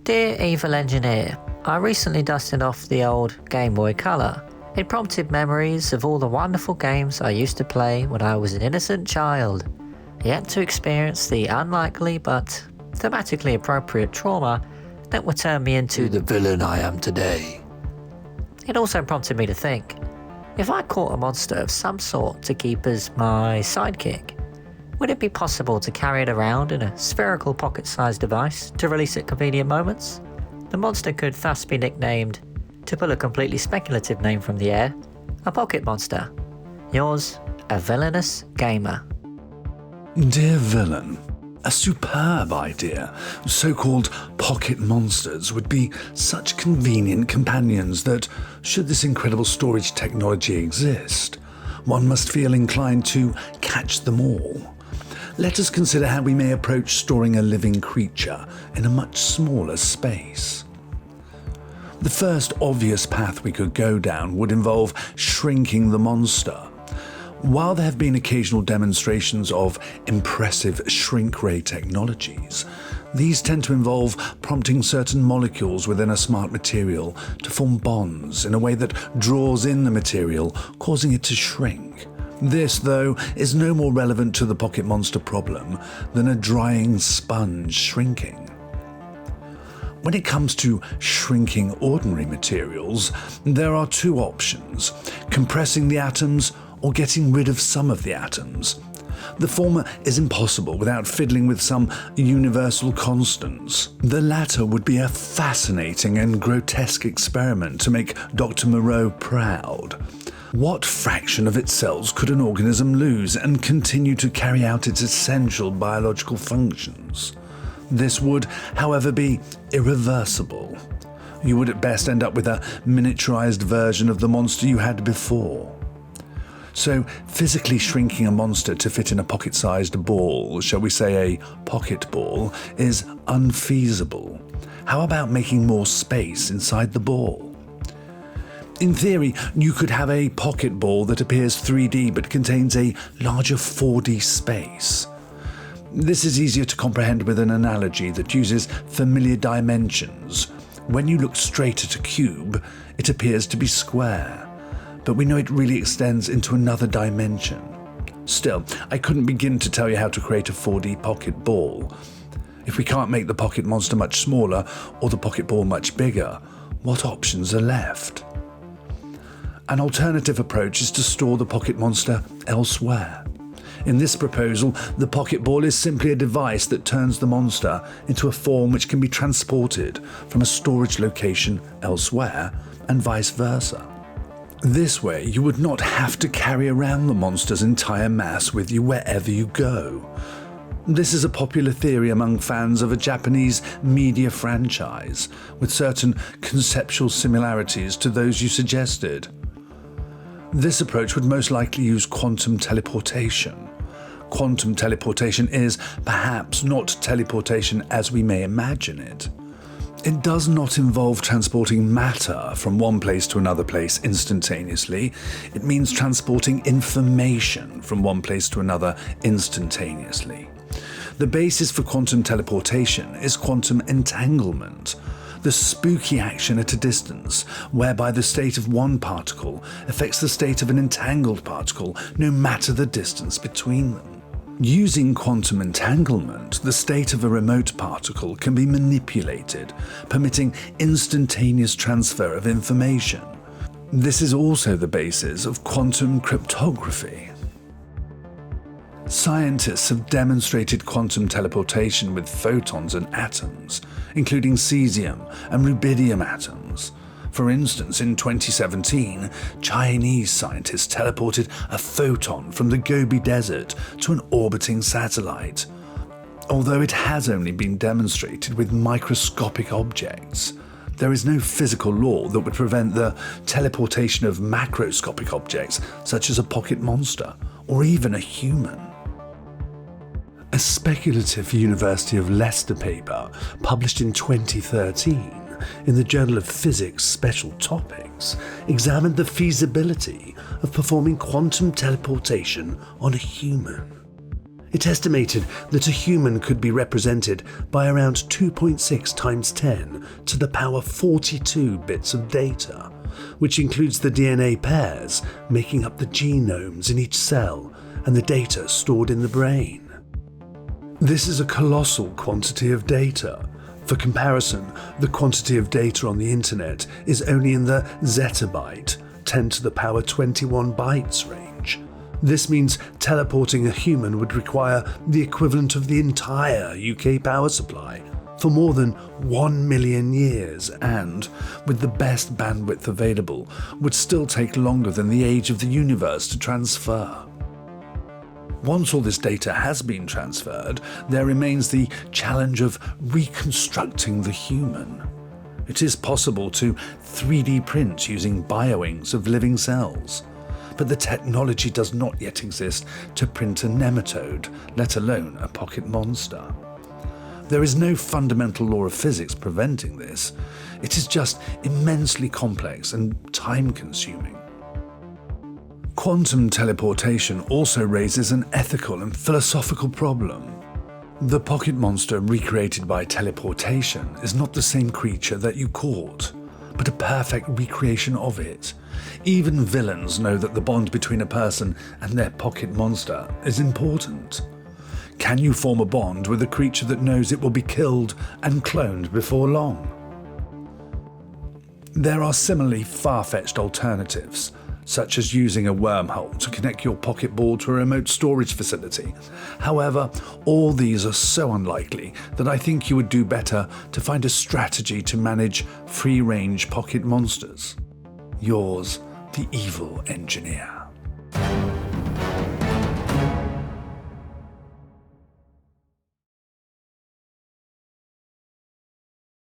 Dear Evil Engineer, I recently dusted off the old Game Boy Color. It prompted memories of all the wonderful games I used to play when I was an innocent child, yet to experience the unlikely but thematically appropriate trauma that would turn me into the villain I am today. It also prompted me to think, if I caught a monster of some sort to keep as my sidekick, would it be possible to carry it around in a spherical pocket-sized device to release at convenient moments? The monster could thus be nicknamed, to pull a completely speculative name from the air, a pocket monster. Yours, a villainous gamer. Dear villain, a superb idea. So-called pocket monsters would be such convenient companions that, should this incredible storage technology exist, one must feel inclined to catch them all. Let us consider how we may approach storing a living creature in a much smaller space. The first obvious path we could go down would involve shrinking the monster. While there have been occasional demonstrations of impressive shrink-ray technologies, these tend to involve prompting certain molecules within a smart material to form bonds in a way that draws in the material, causing it to shrink. This, though, is no more relevant to the pocket monster problem than a drying sponge shrinking. When it comes to shrinking ordinary materials, there are two options: compressing the atoms or getting rid of some of the atoms. The former is impossible without fiddling with some universal constants. The latter would be a fascinating and grotesque experiment to make Dr. Moreau proud. What fraction of its cells could an organism lose and continue to carry out its essential biological functions? This would, however, be irreversible. You would at best end up with a miniaturized version of the monster you had before. So, physically shrinking a monster to fit in a pocket-sized ball, shall we say a pocket ball, is unfeasible. How about making more space inside the ball? In theory, you could have a pocket ball that appears 3D but contains a larger 4D space. This is easier to comprehend with an analogy that uses familiar dimensions. When you look straight at a cube, it appears to be square, but we know it really extends into another dimension. Still, I couldn't begin to tell you how to create a 4D pocket ball. If we can't make the pocket monster much smaller or the pocket ball much bigger, what options are left? An alternative approach is to store the pocket monster elsewhere. In this proposal, the pocket ball is simply a device that turns the monster into a form which can be transported from a storage location elsewhere and vice versa. This way, you would not have to carry around the monster's entire mass with you wherever you go. This is a popular theory among fans of a Japanese media franchise, with certain conceptual similarities to those you suggested. This approach would most likely use quantum teleportation. Quantum teleportation is, perhaps, not teleportation as we may imagine it. It does not involve transporting matter from one place to another place instantaneously. It means transporting information from one place to another instantaneously. The basis for quantum teleportation is quantum entanglement, the spooky action at a distance, whereby the state of one particle affects the state of an entangled particle, no matter the distance between them. Using quantum entanglement, the state of a remote particle can be manipulated, permitting instantaneous transfer of information. This is also the basis of quantum cryptography. Scientists have demonstrated quantum teleportation with photons and atoms, including cesium and rubidium atoms. For instance, in 2017, Chinese scientists teleported a photon from the Gobi Desert to an orbiting satellite. Although it has only been demonstrated with microscopic objects, there is no physical law that would prevent the teleportation of macroscopic objects, such as a pocket monster or even a human. A speculative University of Leicester paper published in 2013 in the Journal of Physics Special Topics examined the feasibility of performing quantum teleportation on a human. It estimated that a human could be represented by around 2.6 times 10 to the power 42 bits of data, which includes the DNA pairs making up the genomes in each cell and the data stored in the brain. This is a colossal quantity of data. For comparison, the quantity of data on the internet is only in the zettabyte, 10 to the power 21 bytes range. This means teleporting a human would require the equivalent of the entire UK power supply for more than 1 million years and, with the best bandwidth available, would still take longer than the age of the universe to transfer. Once all this data has been transferred, there remains the challenge of reconstructing the human. It is possible to 3D print using bioinks of living cells, but the technology does not yet exist to print a nematode, let alone a pocket monster. There is no fundamental law of physics preventing this. It is just immensely complex and time-consuming. Quantum teleportation also raises an ethical and philosophical problem. The pocket monster recreated by teleportation is not the same creature that you caught, but a perfect recreation of it. Even villains know that the bond between a person and their pocket monster is important. Can you form a bond with a creature that knows it will be killed and cloned before long? There are similarly far-fetched alternatives, such as using a wormhole to connect your pocket ball to a remote storage facility. However, all these are so unlikely that I think you would do better to find a strategy to manage free-range pocket monsters. Yours, the Evil Engineer.